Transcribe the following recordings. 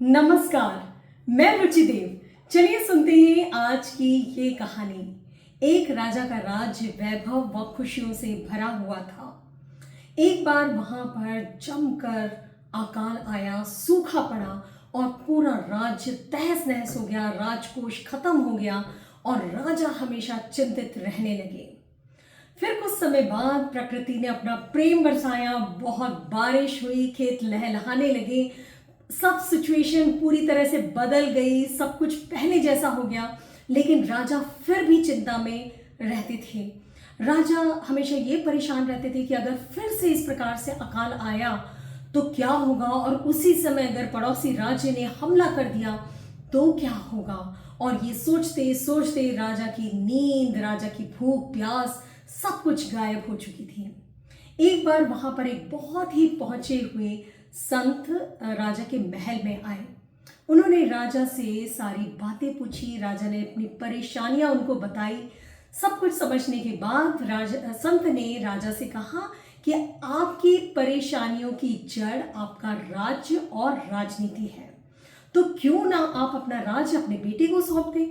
नमस्कार। मैं रुचि देव। चलिए सुनते हैं आज की ये कहानी। एक राजा का राज्य वैभव व खुशियों से भरा हुआ था। एक बार वहां पर जमकर अकाल आया, सूखा पड़ा और पूरा राज्य तहस नहस हो गया, राजकोष खत्म हो गया और राजा हमेशा चिंतित रहने लगे। फिर कुछ समय बाद प्रकृति ने अपना प्रेम बरसाया, बहुत बारिश हुई, खेत लहलहाने लगे, सब सिचुएशन पूरी तरह से बदल गई, सब कुछ पहले जैसा हो गया। लेकिन राजा फिर भी चिंता में रहते थे। राजा हमेशा ये परेशान रहते थे कि अगर फिर से इस प्रकार से अकाल आया तो क्या होगा, और उसी समय अगर पड़ोसी राज्य ने हमला कर दिया तो क्या होगा। और ये सोचते सोचते राजा की नींद, राजा की भूख प्यास सब कुछ गायब हो चुकी थी। एक बार वहां पर एक बहुत ही पहुंचे हुए संत राजा के महल में आए। उन्होंने राजा से सारी बातें पूछी, राजा ने अपनी परेशानियां उनको बताई। सब कुछ समझने के बाद संत ने राजा से कहा कि आपकी परेशानियों की जड़ आपका राज्य और राजनीति है, तो क्यों ना आप अपना राज्य अपने बेटे को सौंप दें।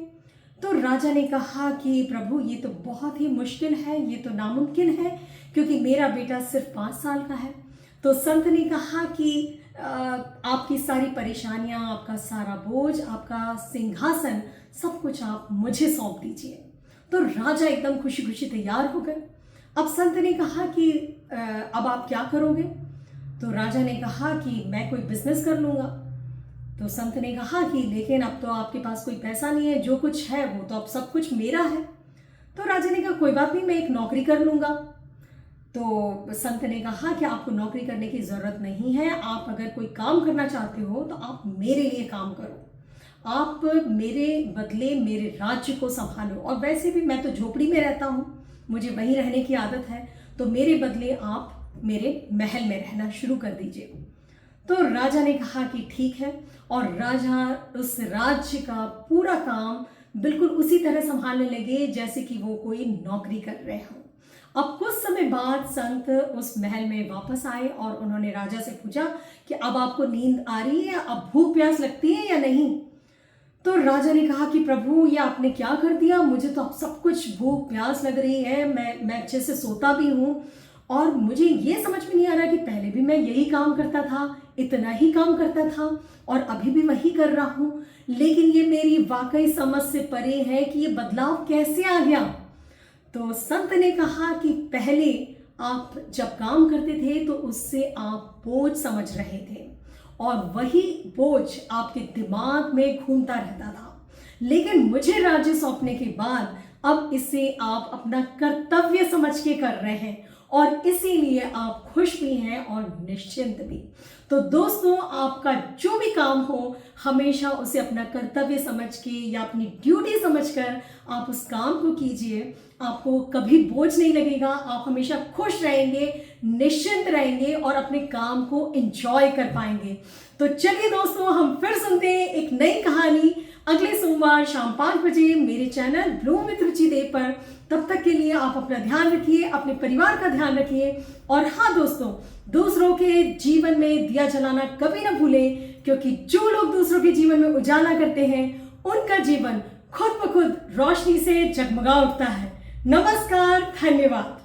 तो राजा ने कहा कि प्रभु, ये तो बहुत ही मुश्किल है, ये तो नामुमकिन है, क्योंकि मेरा बेटा सिर्फ 5 साल का है। तो संत ने कहा कि आपकी सारी परेशानियां, आपका सारा बोझ, आपका सिंहासन, सब कुछ आप मुझे सौंप दीजिए। तो राजा एकदम खुशी खुशी तैयार हो गए। अब संत ने कहा कि अब आप क्या करोगे। तो राजा ने कहा कि मैं कोई बिजनेस कर लूँगा। तो संत ने कहा कि लेकिन अब तो आपके पास कोई पैसा नहीं है, जो कुछ है वो तो अब सब कुछ मेरा है। तो राजा ने कहा कोई बात नहीं, मैं एक नौकरी कर लूँगा। तो संत ने कहा कि आपको नौकरी करने की ज़रूरत नहीं है, आप अगर कोई काम करना चाहते हो तो आप मेरे लिए काम करो, आप मेरे बदले मेरे राज्य को संभालो। और वैसे भी मैं तो झोपड़ी में रहता हूँ, मुझे वहीं रहने की आदत है, तो मेरे बदले आप मेरे महल में रहना शुरू कर दीजिए। तो राजा ने कहा कि ठीक है, और राजा उस राज्य का पूरा काम बिल्कुल उसी तरह संभालने लगे जैसे कि वो कोई नौकरी कर रहे हों। अब कुछ समय बाद संत उस महल में वापस आए और उन्होंने राजा से पूछा कि अब आपको नींद आ रही है, अब भूख प्यास लगती है या नहीं। तो राजा ने कहा कि प्रभु, ये आपने क्या कर दिया, मुझे तो अब सब कुछ भूख प्यास लग रही है, मैं अच्छे से सोता भी हूँ, और मुझे ये समझ में नहीं आ रहा कि पहले भी मैं यही काम करता था, इतना ही काम करता था और अभी भी वही कर रहा हूँ, लेकिन ये मेरी वाकई समझ से परे है कि ये बदलाव कैसे आ गया। तो संत ने कहा कि पहले आप जब काम करते थे तो उससे आप बोझ समझ रहे थे, और वही बोझ आपके दिमाग में घूमता रहता था, लेकिन मुझे राज्य सौंपने के बाद अब इसे आप अपना कर्तव्य समझ के कर रहे हैं, और इसीलिए आप खुश भी हैं और निश्चिंत भी। तो दोस्तों, आपका जो भी काम हो, हमेशा उसे अपना कर्तव्य समझ के या अपनी ड्यूटी समझकर आप उस काम को कीजिए। आपको कभी बोझ नहीं लगेगा, आप हमेशा खुश रहेंगे, निश्चिंत रहेंगे और अपने काम को एंजॉय कर पाएंगे। तो चलिए दोस्तों, हम फिर सुनते हैं एक नई कहानी अगले सोमवार शाम 5 बजे मेरे चैनल ब्लूम विद रुचि देव पर। तब तक के लिए आप अपना ध्यान रखिए, अपने परिवार का ध्यान रखिए, और हाँ दोस्तों, दूसरों के जीवन में दिया जलाना कभी ना भूलें, क्योंकि जो लोग दूसरों के जीवन में उजाला करते हैं उनका जीवन खुद ब खुद रोशनी से जगमगा उठता है। नमस्कार, धन्यवाद।